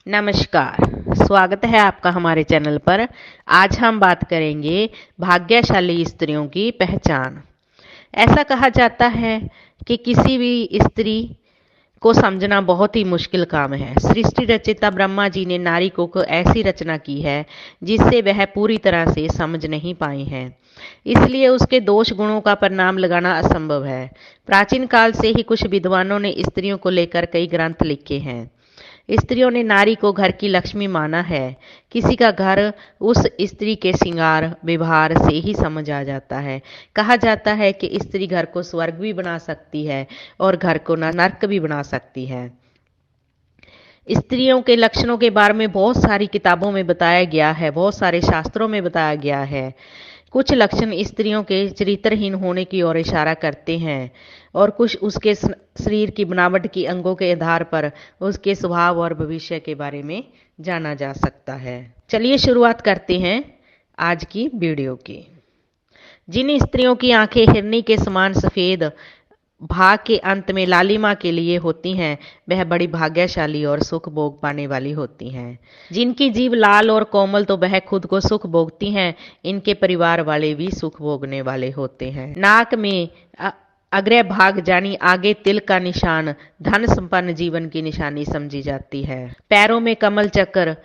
नमस्कार, स्वागत है आपका हमारे चैनल पर। आज हम बात करेंगे भाग्यशाली स्त्रियों की पहचान। ऐसा कहा जाता है कि किसी भी स्त्री को समझना बहुत ही मुश्किल काम है। सृष्टि रचयिता ब्रह्मा जी ने नारी को ऐसी रचना की है जिससे वह पूरी तरह से समझ नहीं पाई हैं। इसलिए उसके दोष गुणों का परिणाम लगाना असंभव है। प्राचीन काल से ही कुछ विद्वानों ने स्त्रियों को लेकर कई ग्रंथ लिखे हैं। स्त्रियों ने नारी को घर की लक्ष्मी माना है। किसी का घर उस स्त्री के श्रृंगार व्यवहार से ही समझ आ जाता है। कहा जाता है कि स्त्री घर को स्वर्ग भी बना सकती है और घर को नर्क भी बना सकती है। स्त्रियों के लक्षणों के बारे में बहुत सारी किताबों में बताया गया है, बहुत सारे शास्त्रों में बताया गया है। कुछ लक्षण स्त्रियों के चरित्रहीन होने की ओर इशारा करते हैं और कुछ उसके शरीर की बनावट की अंगों के आधार पर उसके स्वभाव और भविष्य के बारे में जाना जा सकता है। चलिए शुरुआत करते हैं आज की वीडियो की। जिन स्त्रियों की आंखें हिरनी के समान सफेद भाग के अंत में लालिमा के लिए होती हैं, वह बड़ी भाग्यशाली और सुख भोग पाने वाली होती हैं। जिनकी जीभ लाल और कोमल, तो वह खुद को सुख भोगती हैं, इनके परिवार वाले भी सुख भोगने वाले होते हैं। नाक में अग्र भाग यानी आगे तिल का निशान धन संपन्न जीवन की निशानी समझी जाती है। पैरों में कमल चक्र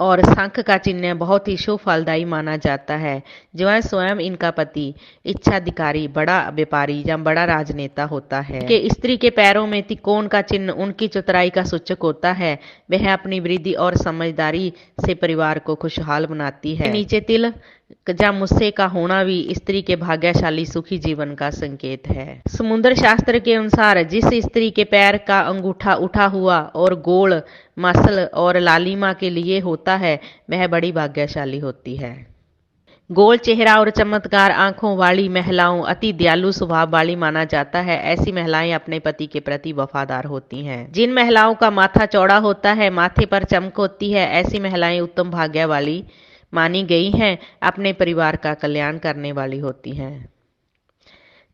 और शंख का चिन्ह बहुत ही शुभ फलदायी माना जाता है। जो स्वयं इनका पति इच्छाधिकारी, बड़ा व्यापारी या बड़ा राजनेता होता है। कि स्त्री के पैरों में त्रिकोण का चिन्ह उनकी चतुराई का सूचक होता है। वह अपनी वृद्धि और समझदारी से परिवार को खुशहाल बनाती है। नीचे तिल या मुस्से का होना भी स्त्री के भाग्यशाली सुखी जीवन का संकेत है। समुद्र शास्त्र के अनुसार जिस स्त्री के पैर का अंगूठा उठा हुआ और गोल मसल और लालिमा के लिए होता है, वह बड़ी भाग्यशाली होती है। गोल चेहरा और चमत्कार आंखों वाली महिलाओं अति दयालु स्वभाव वाली माना जाता है। ऐसी महिलाएं अपने पति के प्रति वफादार होती हैं। जिन महिलाओं का माथा चौड़ा होता है, माथे पर चमक होती है, ऐसी महिलाएं उत्तम भाग्य वाली मानी गई हैं, अपने परिवार का कल्याण करने वाली होती हैं।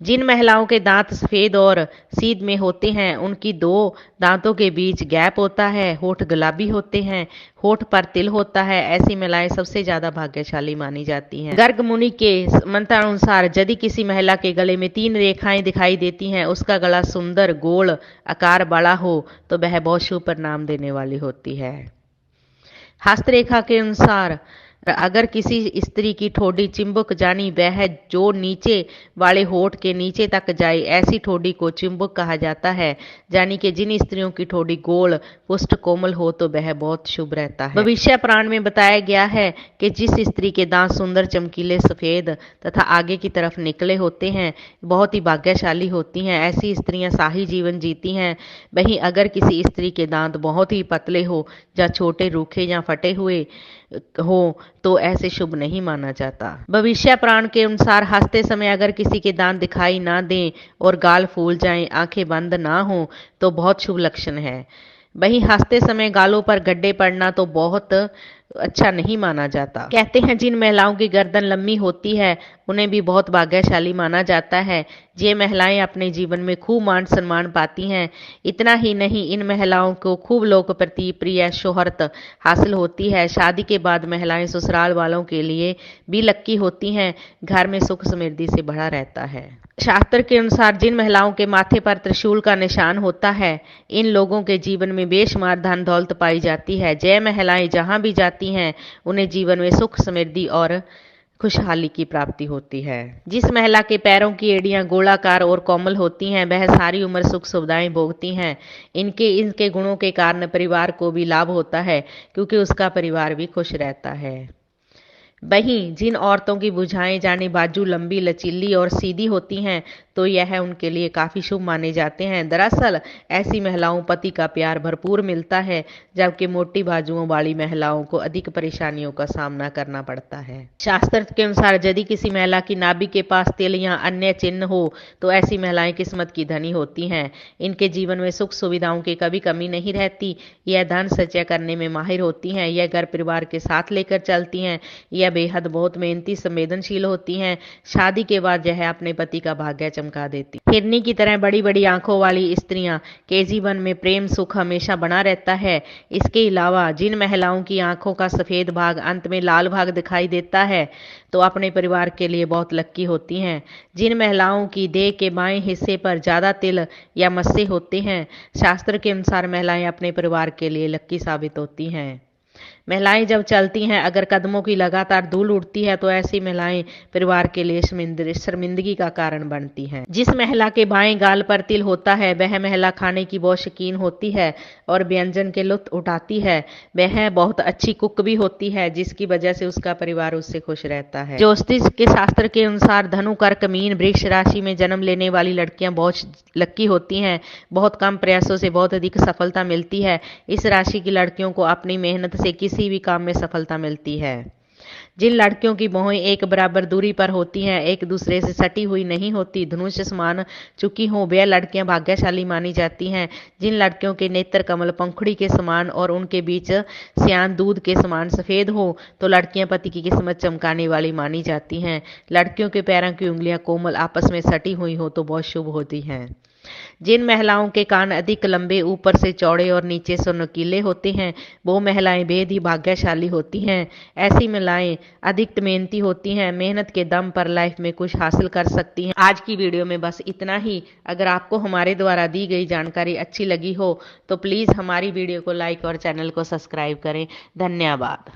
जिन महिलाओं के दांत सफेद और सीध में होते हैं, उनकी दो दांतों के बीच गैप होता है, होठ गुलाबी होते हैं, होठ पर तिल होता है, ऐसी महिलाएं सबसे ज्यादा भाग्यशाली मानी जाती हैं। गर्ग मुनि के मंत्रानुसार यदि किसी महिला के गले में 3 रेखाएं दिखाई देती हैं, उसका गला सुंदर गोल आकार वाला हो, तो वह बहुत शुभ परिणाम देने वाली होती है। हस्तरेखा के अनुसार अगर किसी स्त्री की ठोड़ी चिंबुक जानी वह जो नीचे वाले होठ के नीचे तक जाए, ऐसी ठोड़ी को चिंबुक कहा जाता है। यानी कि जिन स्त्रियों की ठोड़ी गोल पुष्ट कोमल हो, तो वह बहुत शुभ रहता है। भविष्य पुराण में बताया गया है कि जिस स्त्री के दांत सुंदर चमकीले सफेद तथा आगे की तरफ निकले होते हैं, बहुत ही भाग्यशाली होती हैं। ऐसी स्त्रियां शाही जीवन जीती हैं। वहीं अगर किसी स्त्री के दांत बहुत ही पतले हो या छोटे, रूखे या फटे हुए हो, तो ऐसे शुभ नहीं माना जाता। भविष्य पुराण के अनुसार हंसते समय अगर किसी के दांत दिखाई ना दें और गाल फूल जाएं, आंखें बंद ना हो, तो बहुत शुभ लक्षण है। वहीं हंसते समय गालों पर गड्ढे पड़ना तो बहुत अच्छा नहीं माना जाता। कहते हैं जिन महिलाओं की गर्दन लंबी होती है, उन्हें भी बहुत भाग्यशाली माना जाता है। ये महिलाएं अपने जीवन में खूब मान सम्मान पाती हैं। इतना ही नहीं, इन महिलाओं को खूब लोक प्रति प्रिय शोहरत हासिल होती है। शादी के बाद महिलाएं ससुराल वालों के लिए भी लक्की होती हैं। घर में सुख समृद्धि से भरा रहता है। शास्त्र के अनुसार जिन महिलाओं के माथे पर त्रिशूल का निशान होता है, इन लोगों के जीवन में बेशुमार धन दौलत पाई जाती है। जय महिलाएं जहां भी जाती हैं, उन्हें जीवन में सुख समृद्धि और खुशहाली की प्राप्ति होती है। जिस महिला के पैरों की एड़ियां गोलाकार और कोमल होती हैं, वह सारी उम्र सुख सुविधाएं भोगती हैं। इनके गुणों के कारण परिवार को भी लाभ होता है, क्योंकि उसका परिवार भी खुश रहता है। वहीं जिन औरतों की भुजाएं जाने बाजू लंबी, लचीली और सीधी होती हैं, तो यह उनके लिए काफी शुभ माने जाते हैं। दरअसल ऐसी महिलाओं पति का प्यार भरपूर मिलता है, जबकि मोटी बाजुओं वाली महिलाओं को अधिक परेशानियों का सामना करना पड़ता है। शास्त्र के अनुसार यदि किसी महिला की नाभि के पास तिल या अन्य चिन्ह हो, तो ऐसी महिलाएं किस्मत की धनी होती हैं। इनके जीवन में सुख सुविधाओं की कभी कमी नहीं रहती। यह धन संचय करने में माहिर होती हैं। यह घर परिवार के साथ लेकर चलती हैं। यह बेहद बहुत मेहनती, संवेदनशील होती हैं। शादी के बाद यह अपने पति का भाग्य चमका देती। हिरनी की तरह बड़ी बड़ी आंखों वाली स्त्रियां के जीवन में प्रेम सुख हमेशा बना रहता है। इसके अलावा जिन महिलाओं की आंखों का सफेद भाग अंत में लाल भाग दिखाई देता है तो अपने परिवार के लिए बहुत लक्की होती हैं। जिन महिलाओं की देह के बाएं हिस्से पर ज्यादा तिल या मस्से होते हैं, शास्त्र के अनुसार महिलाएं अपने परिवार के लिए लक्की साबित होती हैं। महिलाएं जब चलती हैं, अगर कदमों की लगातार धूल उड़ती है तो ऐसी महिलाएं परिवार के लिए शर्मिंदगी का कारण बनती हैं। जिस महिला के बाएं गाल पर तिल होता है वह महिला खाने की बहुत शौकीन होती है और व्यंजन के लुत्फ उठाती है। वह बहुत अच्छी कुक भी होती है, जिसकी वजह से उसका परिवार उससे खुश रहता है। ज्योतिष के शास्त्र के अनुसार धनु कर्क मीन वृक्ष राशि में जन्म लेने वाली लड़कियां बहुत लक्की होती हैं। बहुत कम प्रयासों से बहुत अधिक सफलता मिलती है। इस राशि की लड़कियों को अपनी मेहनत से किसी भी काम में सफलता मिलती है। जिन लड़कियों की भौहें एक बराबर दूरी पर होती हैं, एक दूसरे से सटी हुई नहीं होती, धनुष समान चुकी हों, वे लड़कियां भाग्यशाली मानी जाती हैं। जिन लड़कियों के नेत्र कमल पंखुड़ी के समान और उनके बीच श्यान दूध के समान सफेद हो तो लड़कियां पति की किस्मत चमकाने वाली मानी जाती हैं। लड़कियों के पैरों की उंगलियां कोमल आपस में सटी हुई हो तो बहुत शुभ होती हैं। जिन महिलाओं के कान अधिक लंबे, ऊपर से चौड़े और नीचे से नुकीले होते हैं, वो महिलाएं बेहद ही भाग्यशाली होती हैं। ऐसी महिलाएं अधिक मेहनती होती हैं, मेहनत के दम पर लाइफ में कुछ हासिल कर सकती हैं। आज की वीडियो में बस इतना ही। अगर आपको हमारे द्वारा दी गई जानकारी अच्छी लगी हो तो प्लीज़ हमारी वीडियो को लाइक और चैनल को सब्सक्राइब करें। धन्यवाद।